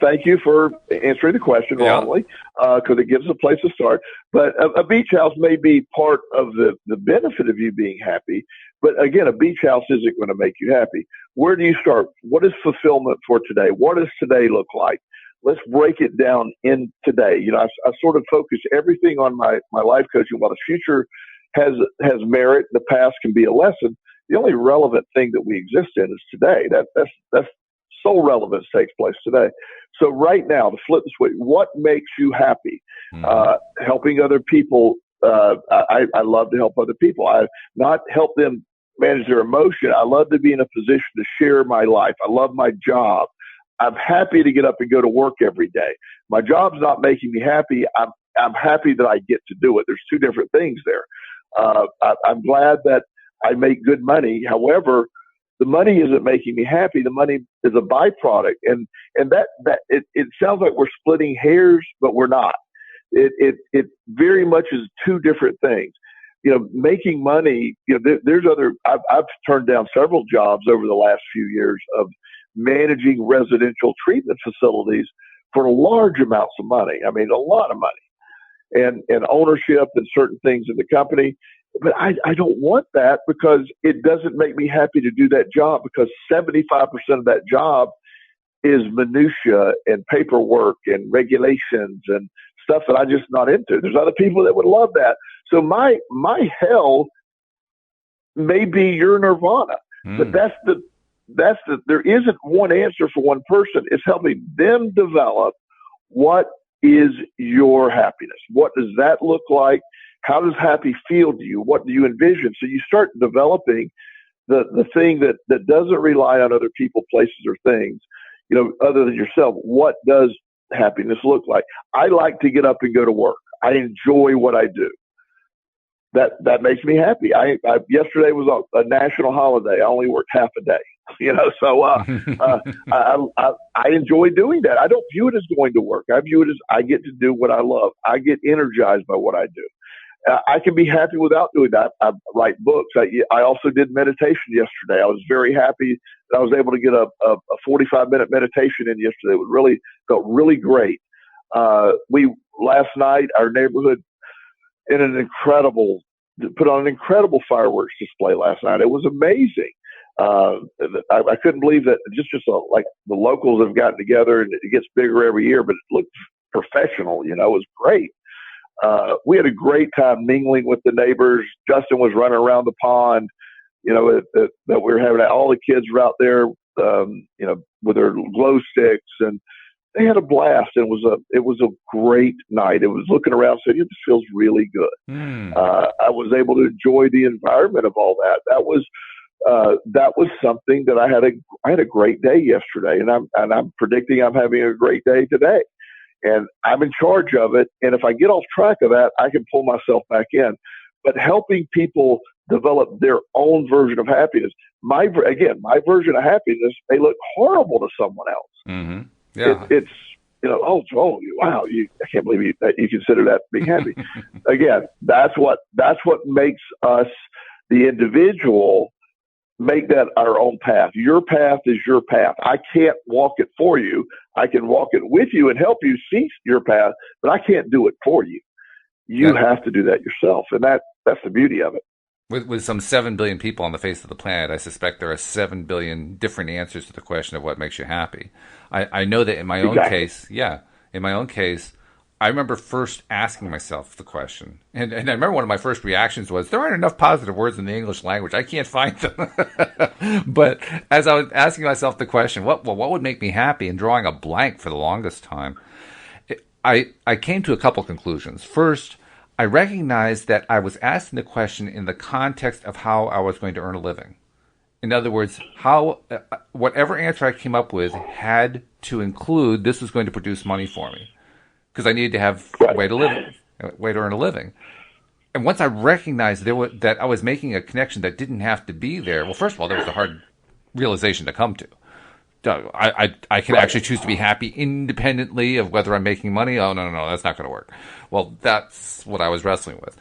B: Thank you for answering the question wrongly, because it gives a place to start. But a beach house may be part of the benefit of you being happy. But again, a beach house isn't going to make you happy. Where do you start? What is fulfillment for today? What does today look like? Let's break it down in today. I sort of focus everything on my life coaching. While the future has merit, the past can be a lesson. The only relevant thing that we exist in is today. That's sole relevance takes place today. So right now, to flip the switch, what makes you happy? Helping other people. I love to help other people. I not help them manage their emotion. I love to be in a position to share my life. I love my job. I'm happy to get up and go to work every day. My job's not making me happy. I'm happy that I get to do it. There's two different things there. I'm glad that I make good money. However, the money isn't making me happy. The money is a byproduct. And it sounds like we're splitting hairs, but we're not. It very much is two different things. Making money, I've turned down several jobs over the last few years of managing residential treatment facilities for large amounts of money. I mean, a lot of money and ownership and certain things in the company. But I don't want that because it doesn't make me happy to do that job, because 75% of that job is minutia and paperwork and regulations and stuff that I'm just not into. There's other people that would love that. So my hell may be your nirvana, but there isn't one answer for one person. It's helping them develop what is your happiness. What does that look like? How does happy feel to you? What do you envision? So you start developing the thing that doesn't rely on other people, places, or things, other than yourself. What does happiness look like? I like to get up and go to work. I enjoy what I do. That makes me happy. Yesterday was a national holiday. I only worked half a day, so I enjoy doing that. I don't view it as going to work. I view it as I get to do what I love. I get energized by what I do. I can be happy without doing that. I write books. I also did meditation yesterday. I was very happy that I was able to get a 45-minute meditation in yesterday. It felt really great. Last night, our neighborhood put on an incredible fireworks display last night. It was amazing. I couldn't believe that like the locals have gotten together, and it gets bigger every year, but it looked professional. It was great. We had a great time mingling with the neighbors. Justin was running around the pond, that we were having. All the kids were out there, with their glow sticks, and they had a blast. And it was a great night. It was looking around saying, this feels really good. I was able to enjoy the environment of all that. That was something that I had a great day yesterday, and I'm predicting I'm having a great day today. And I'm in charge of it. And if I get off track of that, I can pull myself back in. But helping people develop their own version of happiness. My version of happiness may look horrible to someone else.
A: Mm-hmm. Yeah.
B: It's wow, I can't believe that you consider that being happy. Again, that's what makes us, the individual, make that our own path. Your path is your path. I can't walk it for you. I can walk it with you and help you see your path, but I can't do it for you. You have to do that yourself. And that's the beauty of it.
A: With some 7 billion people on the face of the planet, I suspect there are 7 billion different answers to the question of what makes you happy. I know that in my own case, I remember first asking myself the question, and I remember one of my first reactions was, there aren't enough positive words in the English language. I can't find them. But as I was asking myself the question, what would make me happy, and drawing a blank for the longest time, I came to a couple conclusions. First, I recognized that I was asking the question in the context of how I was going to earn a living. In other words, whatever answer I came up with had to include this was going to produce money for me, because I needed to have a way to earn a living. And once I recognized that I was making a connection that didn't have to be there, well, first of all, there was a hard realization to come to. I can actually choose to be happy independently of whether I'm making money. Oh, no, that's not going to work. Well, that's what I was wrestling with.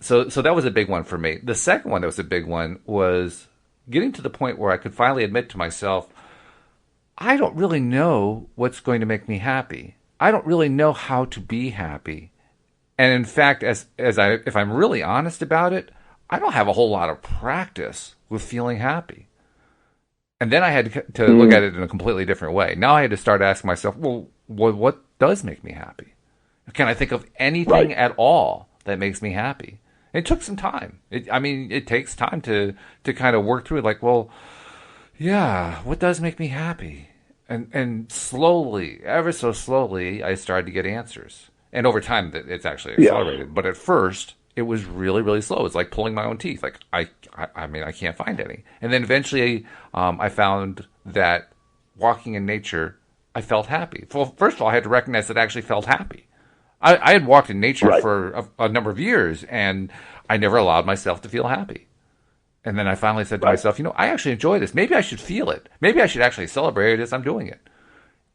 A: So that was a big one for me. The second one that was a big one was getting to the point where I could finally admit to myself, I don't really know what's going to make me happy. I don't really know how to be happy. And in fact, if I'm really honest about it, I don't have a whole lot of practice with feeling happy. And then I had to look at it in a completely different way. Now I had to start asking myself, well, what does make me happy? Can I think of anything at all that makes me happy? It took some time. It takes time to kind of work through it. Like, well, yeah, what does make me happy? And slowly, ever so slowly, I started to get answers. And over time, it's actually accelerated. Yeah. But at first, it was really, really slow. It's like pulling my own teeth. Like, I can't find any. And then eventually, I found that walking in nature, I felt happy. Well, first of all, I had to recognize that I actually felt happy. I had walked in nature for a number of years, and I never allowed myself to feel happy. And then I finally said to myself, I actually enjoy this. Maybe I should feel it. Maybe I should actually celebrate it as I'm doing it.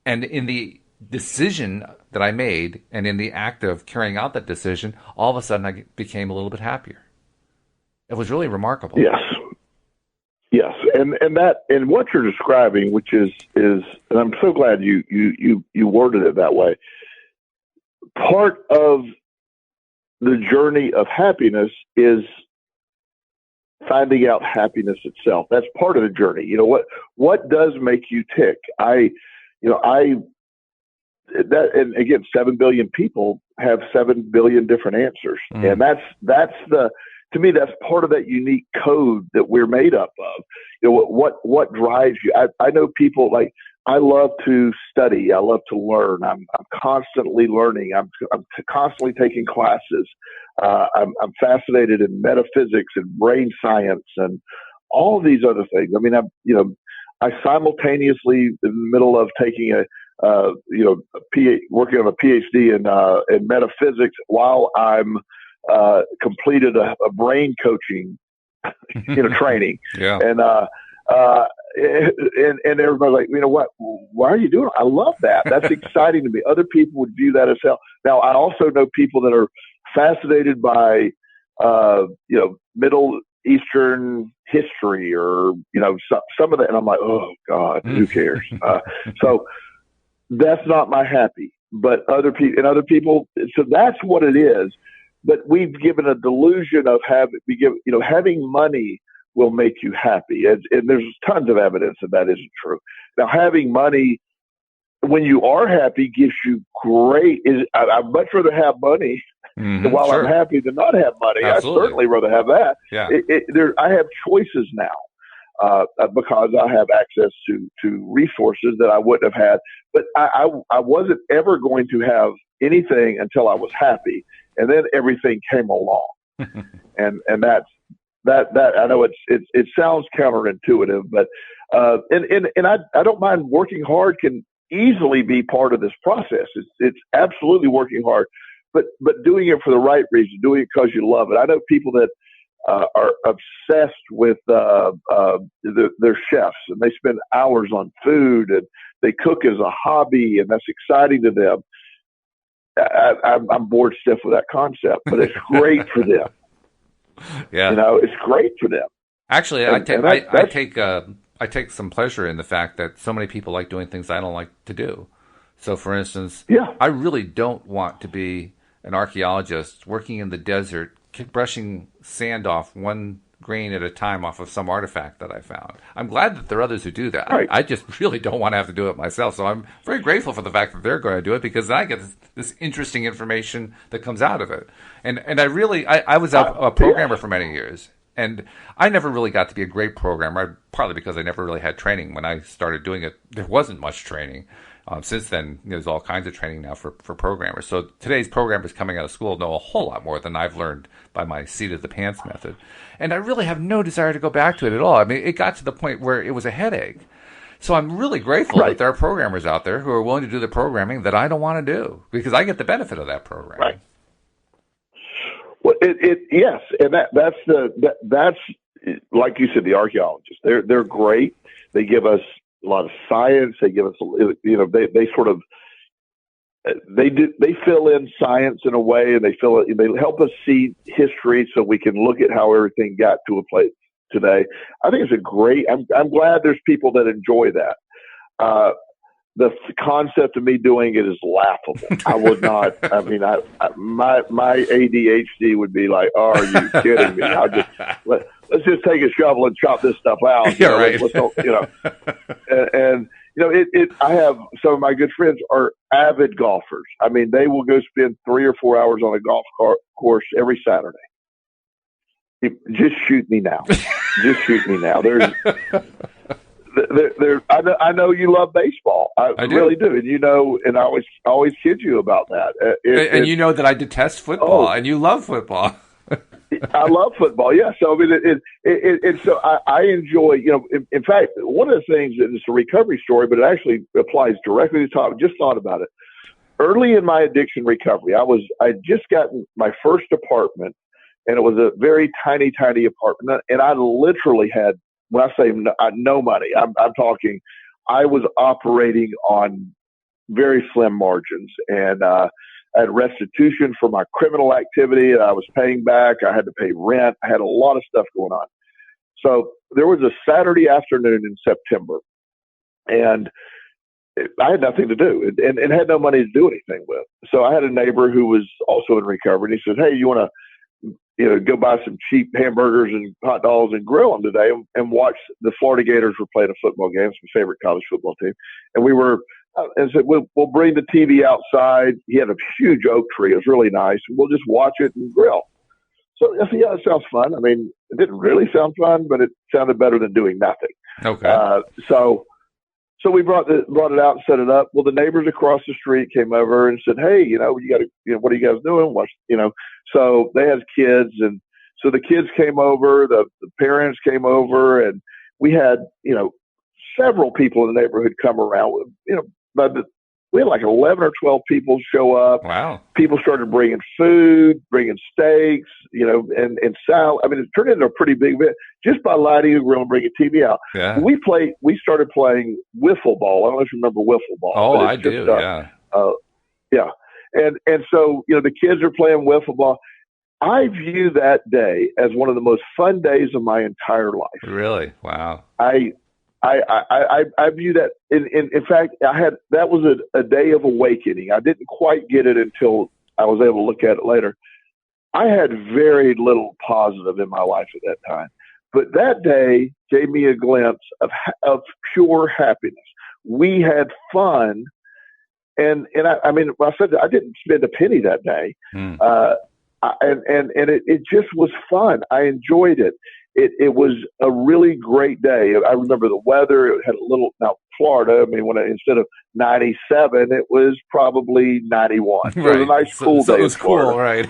A: And in the decision that I made and in the act of carrying out that decision, all of a sudden I became a little bit happier. It was really remarkable.
B: Yes. Yes. And what you're describing, which is, and I'm so glad you worded it that way. Part of the journey of happiness is finding out happiness itself. That's part of the journey. What does make you tick? And again, 7 billion people have 7 billion different answers. And to me, that's part of that unique code that we're made up of. What drives you? I know people like, I love to study. I love to learn. I'm constantly learning. I'm constantly taking classes. I'm fascinated in metaphysics and brain science and all of these other things. I mean, I simultaneously in the middle of taking working on a PhD in metaphysics while I'm completed a brain coaching, training.
A: Yeah.
B: And everybody's like, what? Why are you doing it? I love that. That's exciting to me. Other people would view that as hell. Now, I also know people that are fascinated by, Middle Eastern history or, some of that. And I'm like, oh God, who cares? So that's not my happy, but other people, so that's what it is. But we've given a delusion of having money will make you happy. And there's tons of evidence that isn't true. Now, having money when you are happy gives you I'd much rather have money while I'm happy than not have money.
A: Absolutely.
B: I'd certainly rather have that.
A: Yeah.
B: I have choices now because I have access to resources that I wouldn't have had. But I wasn't ever going to have anything until I was happy. And then everything came along. and that's, that I know it sounds counterintuitive, but and I don't mind working hard can easily be part of this process. It's absolutely working hard, but doing it for the right reason, doing it because you love it. I know people that are obsessed with their chefs, and they spend hours on food, and they cook as a hobby, and that's exciting to them. I'm bored stiff with that concept, but it's great for them.
A: Yeah,
B: it's great for them.
A: Actually, I take some pleasure in the fact that so many people like doing things I don't like to do. So, for instance, I really don't want to be an archaeologist working in the desert, brushing sand off one grain at a time off of some artifact that I found. I'm glad that there are others who do that. Right. I just really don't want to have to do it myself. So I'm very grateful for the fact that they're going to do it, because then I get this interesting information that comes out of it. And I was a programmer for many years, and I never really got to be a great programmer, partly because I never really had training. When I started doing it, there wasn't much training. Since then, there's all kinds of training now for programmers. So today's programmers coming out of school know a whole lot more than I've learned by my seat of the pants method. And I really have no desire to go back to it at all. I mean, it got to the point where it was a headache. So I'm really grateful that there are programmers out there who are willing to do the programming that I don't want to do, because I get the benefit of that programming.
B: Right. Well, yes, and that's like you said, the archaeologists. They're great. They give us a lot of science. They give us, they sort of, they fill in science in a way, and they help us see history so we can look at how everything got to a place today. I think it's I'm glad there's people that enjoy that. The concept of me doing it is laughable. I would not, my ADHD would be like, oh, are you kidding me? Let's just take a shovel and chop this stuff out.
A: Yeah, right.
B: I have some of my good friends are avid golfers. I mean, they will go spend 3 or 4 hours on a golf course every Saturday. Just shoot me now. Just shoot me now. I know you love baseball. I really do, and I always kid you about that.
A: And you know that I detest football, and you love football.
B: I love football. Yeah. So so I enjoy. In fact, one of the things that is a recovery story, but it actually applies directly to the topic. Just thought about it. Early in my addiction recovery, I had just gotten my first apartment and it was a very tiny, tiny apartment. And I literally had, when I say no money, I'm talking, I was operating on very slim margins, and I had restitution for my criminal activity that I was paying back. I had to pay rent. I had a lot of stuff going on. So there was a Saturday afternoon in September, and I had nothing to do and had no money to do anything with. So I had a neighbor who was also in recovery, and he said, "Hey, you want to, go buy some cheap hamburgers and hot dogs and grill them today and watch the Florida Gators were playing a football game. It's my favorite college football team." And we were, and said, we'll bring the TV outside. He had a huge oak tree. It was really nice. And we'll just watch it and grill. So I said, yeah, that sounds fun. I mean, it didn't really sound fun, but it sounded better than doing nothing.
A: Okay.
B: So we brought it out and set it up. Well, the neighbors across the street came over and said, "Hey, you got to, what are you guys doing?" So they had kids, and so the kids came over, the parents came over, and we had, several people in the neighborhood come around. We had like 11 or 12 people show up.
A: Wow. People
B: started bringing food, bringing steaks, and salad. I mean, it turned into a pretty big event just by lighting the grill and bringing TV out.
A: Yeah.
B: We started playing wiffle ball. I don't know if you remember wiffle ball.
A: Oh, I do. Yeah.
B: Yeah. And so, the kids are playing wiffle ball. I view that day as one of the most fun days of my entire life.
A: Really? Wow.
B: I view that in fact, that was a day of awakening. I didn't quite get it until I was able to look at it later. I had very little positive in my life at that time, but that day gave me a glimpse of pure happiness. We had fun. And I mean, I said I didn't spend a penny that day. And it just was fun. I enjoyed it. It was a really great day. I remember the weather. It had a little, now Florida, I mean, instead of 97, it was probably 91. Right. So it was a nice cool day.
A: So it was cool, right?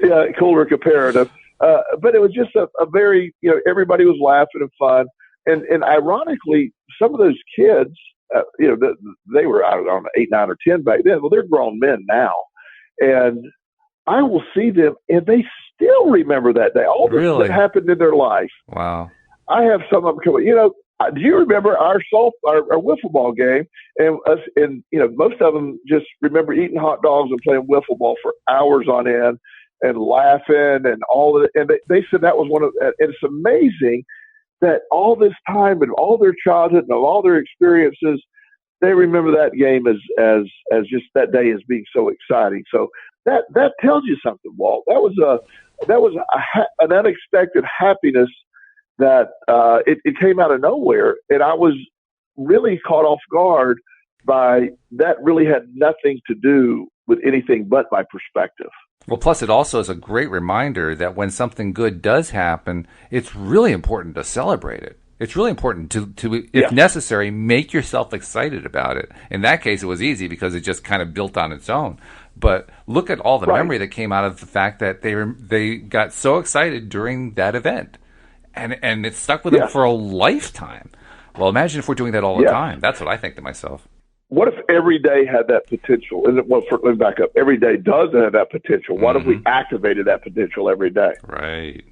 B: Yeah, cooler comparative. But it was just a very, everybody was laughing and fun. And ironically, some of those kids, they were, I don't know, 8, 9, or 10 back then. Well, they're grown men now. And I will see them, and they still remember that day. All that happened in their life.
A: Wow.
B: I have some of them coming. Do you remember our wiffle ball game? And us, and most of them just remember eating hot dogs and playing wiffle ball for hours on end and laughing and all of it. And they said that was one of. And it's amazing that all this time and all their childhood and all their experiences, they remember that game as just that day as being so exciting. So that tells you something, Walt. That was an unexpected happiness that it came out of nowhere, and I was really caught off guard by that. Really had nothing to do with anything but my perspective.
A: Well, plus it also is a great reminder that when something good does happen, it's really important to celebrate it. It's really important to if necessary, make yourself excited about it. In that case, it was easy because it just kind of built on its own. But look at all the memory that came out of the fact that they got so excited during that event, and it stuck with them for a lifetime. Well, imagine if we're doing that all the time. That's what I think to myself.
B: What if every day had that potential? Let me back up. Every day does have that potential. What if we activated that potential every day?
A: Right.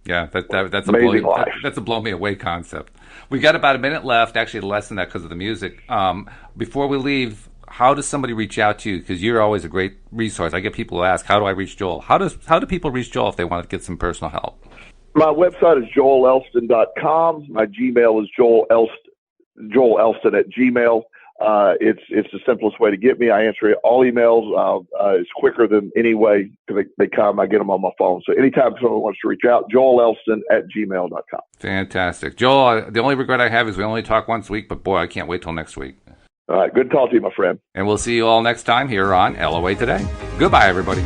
A: Yeah, that's
B: amazing
A: that's a blow me away concept. We got about a minute left, actually less than that because of the music. Before we leave, how does somebody reach out to you? Because you're always a great resource. I get people who ask, how do I reach Joel? How do people reach Joel if they want to get some personal help?
B: My website is joelelston.com. My Gmail is joelelston at Gmail. It's the simplest way to get me. I answer all emails. It's quicker than any way they come. I get them on my phone. So anytime someone wants to reach out, joelelston at gmail.com.
A: Fantastic. Joel, the only regret I have is we only talk once a week, but boy, I can't wait till next week.
B: All right. Good to talk to you, my friend.
A: And we'll see you all next time here on LOA Today. Goodbye, everybody.